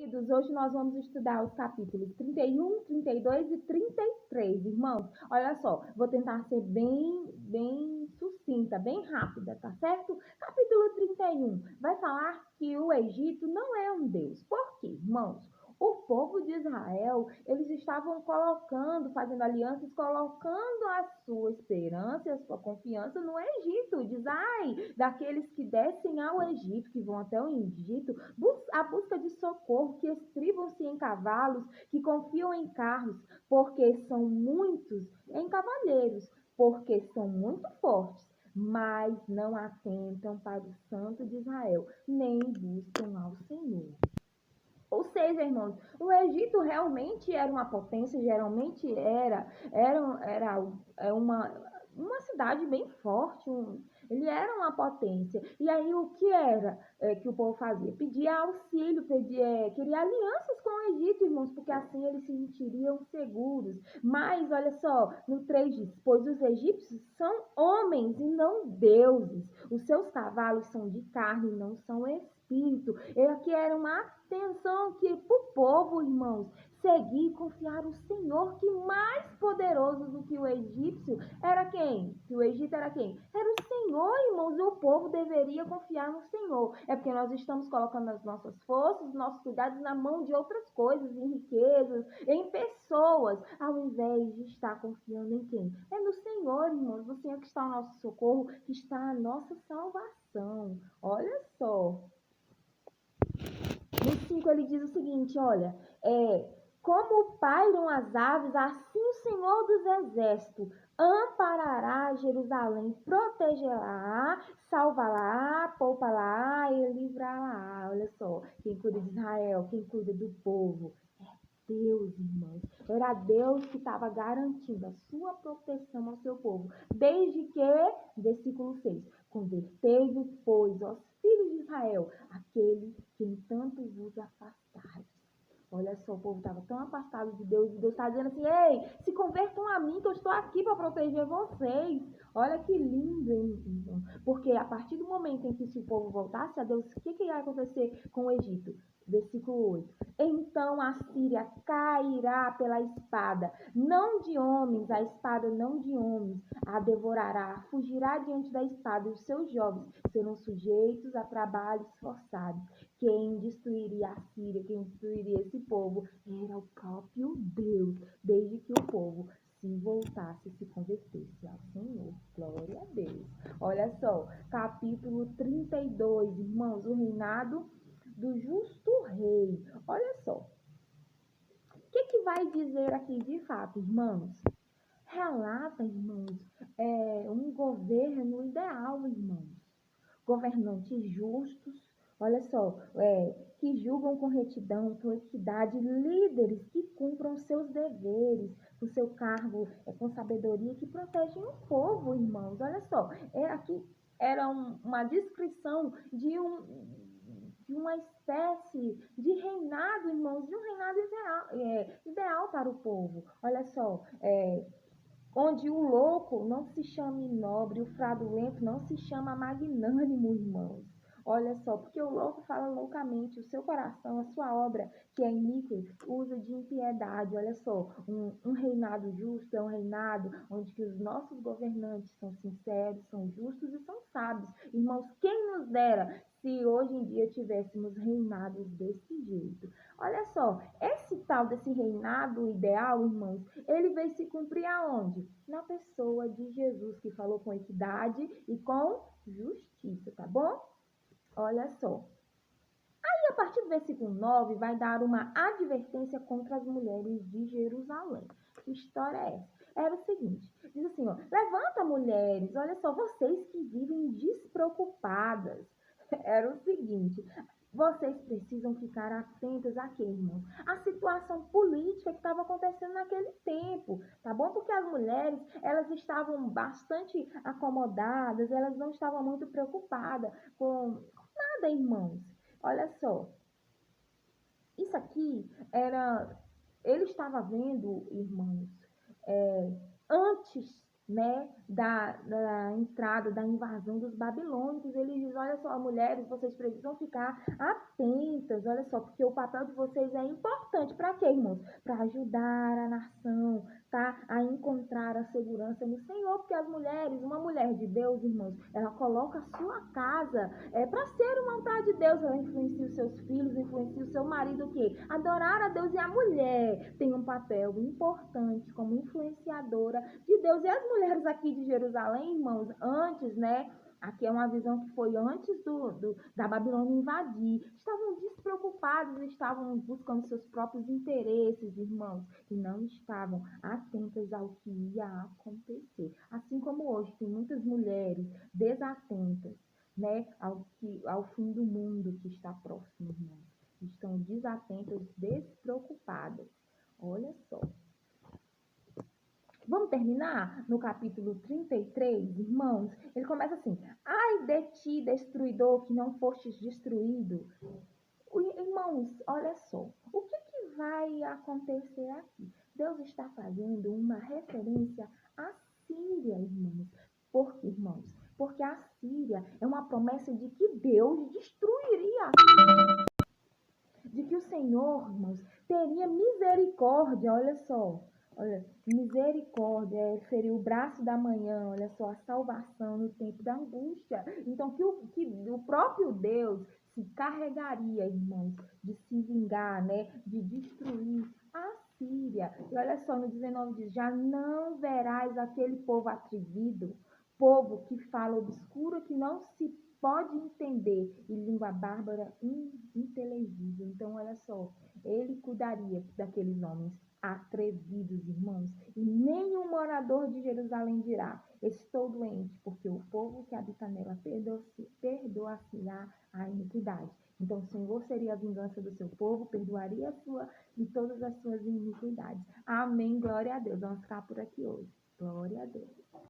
queridos, hoje nós vamos estudar os capítulos 31, 32 e 33, irmãos. Olha só, vou tentar ser bem sucinta, bem rápida, tá certo? Capítulo 31 vai falar que o Egito não é um Deus. Por quê, irmãos? O povo de Israel, eles estavam fazendo alianças, colocando a sua esperança e a sua confiança no Egito. Diz, ai, daqueles que descem ao Egito, que vão até o Egito, a busca de socorro, que estribam-se em cavalos, que confiam em carros, porque são muitos, em cavalheiros, porque são muito fortes, mas não atentam para o Santo de Israel, nem buscam ao Senhor. Ou seja, irmãos, o Egito realmente era uma potência, geralmente era uma cidade bem forte, ele era uma potência. E aí o que era que o povo fazia? Pedia auxílio, queria alianças com o Egito, irmãos, porque assim eles se sentiriam seguros. Mas, olha só, no 3 diz, pois os egípcios são homens e não deuses. Os seus cavalos são de carne, não são espírito. E aqui era uma atenção que para o povo, irmãos, seguir e confiar no Senhor, que mais poderoso do que o egípcio era quem? Que o Egito era quem? Era o Senhor, irmãos, e o povo deveria confiar no Senhor. É porque nós estamos colocando as nossas forças, nossos cuidados na mão de outras coisas, em riquezas, em pessoas, ao invés de estar confiando em quem? É no Senhor, irmãos, no Senhor que está o nosso socorro, que está a nossa salvação. Olha só. No 5 ele diz o seguinte, olha, como pairam as aves, assim o Senhor dos Exércitos amparará Jerusalém, protegerá, salvará, poupará e livrará. Olha só, quem cuida de Israel, quem cuida do povo, Deus, irmãos. Era Deus que estava garantindo a sua proteção ao seu povo. Desde que, versículo 6, convertei-vos, pois, aos filhos de Israel, aquele que em tanto vos afastaram. Olha só, o povo estava tão afastado de Deus, e Deus está dizendo assim, ei, se convertam a mim, que eu estou aqui para proteger vocês. Olha que lindo, hein? Porque a partir do momento em que se o povo voltasse a Deus, o que ia acontecer com o Egito? Versículo 8. Então a Síria cairá pela espada, não de homens, a espada não de homens, a devorará, fugirá diante da espada, e os seus jovens serão sujeitos a trabalhos forçados. Quem destruiria a Síria, quem destruiria esse povo, era o próprio Deus, desde que o povo se voltasse, se convertesse ao Senhor. Glória a Deus. Olha só, capítulo 32, irmãos, o reinado do justo rei. Olha só. O que vai dizer aqui de fato, irmãos? Relata, irmãos, um governo ideal, irmãos. Governantes justos, olha só, que julgam com retidão, com equidade, líderes que cumpram seus deveres, o seu cargo com sabedoria, que protegem o povo, irmãos. Olha só, aqui era uma descrição de uma espécie de reinado, irmãos, de um reinado ideal para o povo. Olha só, onde o louco não se chame nobre, o fraudulento não se chama magnânimo, irmãos. Olha só, porque o louco fala loucamente, o seu coração, a sua obra, que é iníquo, usa de impiedade. Olha só, um reinado justo é um reinado onde que os nossos governantes são sinceros, são justos e são sábios. Irmãos, quem nos dera se hoje em dia tivéssemos reinados desse jeito. Olha só, esse tal desse reinado ideal, irmãos, ele veio se cumprir aonde? Na pessoa de Jesus, que falou com equidade e com justiça, tá bom? Olha só. Aí, a partir do versículo 9, vai dar uma advertência contra as mulheres de Jerusalém. Que história é essa? Era o seguinte, diz assim, ó, levanta, mulheres, olha só, vocês que vivem despreocupadas. Era o seguinte, vocês precisam ficar atentas a quê, irmãos? A situação política que estava acontecendo naquele tempo, tá bom? Porque as mulheres, elas estavam bastante acomodadas, elas não estavam muito preocupadas com nada, irmãos. Olha só, isso aqui ele estava vendo, irmãos, antes né, da entrada, da invasão dos babilônicos. Ele diz, olha só, mulheres, vocês precisam ficar atentas, olha só, porque o papel de vocês é importante. Para quê, irmãos? Para ajudar a nação, tá? A encontrar a segurança no Senhor, porque as mulheres, uma mulher de Deus, irmãos, ela coloca a sua casa para ser uma vontade de Deus, ela influencia os seus filhos, influencia o seu marido, o quê? Adorar a Deus. E a mulher tem um papel importante como influenciadora de Deus. E as mulheres aqui de Jerusalém, irmãos, antes, né? Aqui é uma visão que foi antes da Babilônia invadir. Estavam despreocupados, estavam buscando seus próprios interesses, irmãos, e não estavam atentas ao que ia acontecer. Assim como hoje tem muitas mulheres desatentas, né, ao fim do mundo que está próximo, irmãos. Estão desatentas, despreocupadas. Olha só. Vamos terminar no capítulo 33, irmãos? Ele começa assim: ai de ti, destruidor, que não fostes destruído. Irmãos, olha só. O que vai acontecer aqui? Deus está fazendo uma referência à Síria, irmãos. Por quê, irmãos? Porque a Síria é uma promessa de que Deus destruiria a Síria. De que o Senhor, irmãos, teria misericórdia, olha só. Olha, misericórdia seria o braço da manhã, olha só, a salvação no tempo da angústia. Então, que o próprio Deus se carregaria, irmãos, de se vingar, né, de destruir a Síria. E olha só, no 19 diz, já não verás aquele povo atrevido, povo que fala obscuro, que não se pode entender, e língua bárbara inteligível. Então, olha só, ele cuidaria daqueles homens atrevidos, irmãos, e nenhum morador de Jerusalém dirá, estou doente, porque o povo que habita nela perdoar-se-á a iniquidade. Então, o Senhor seria a vingança do seu povo, perdoaria a sua e todas as suas iniquidades. Amém, glória a Deus. Vamos ficar por aqui hoje. Glória a Deus.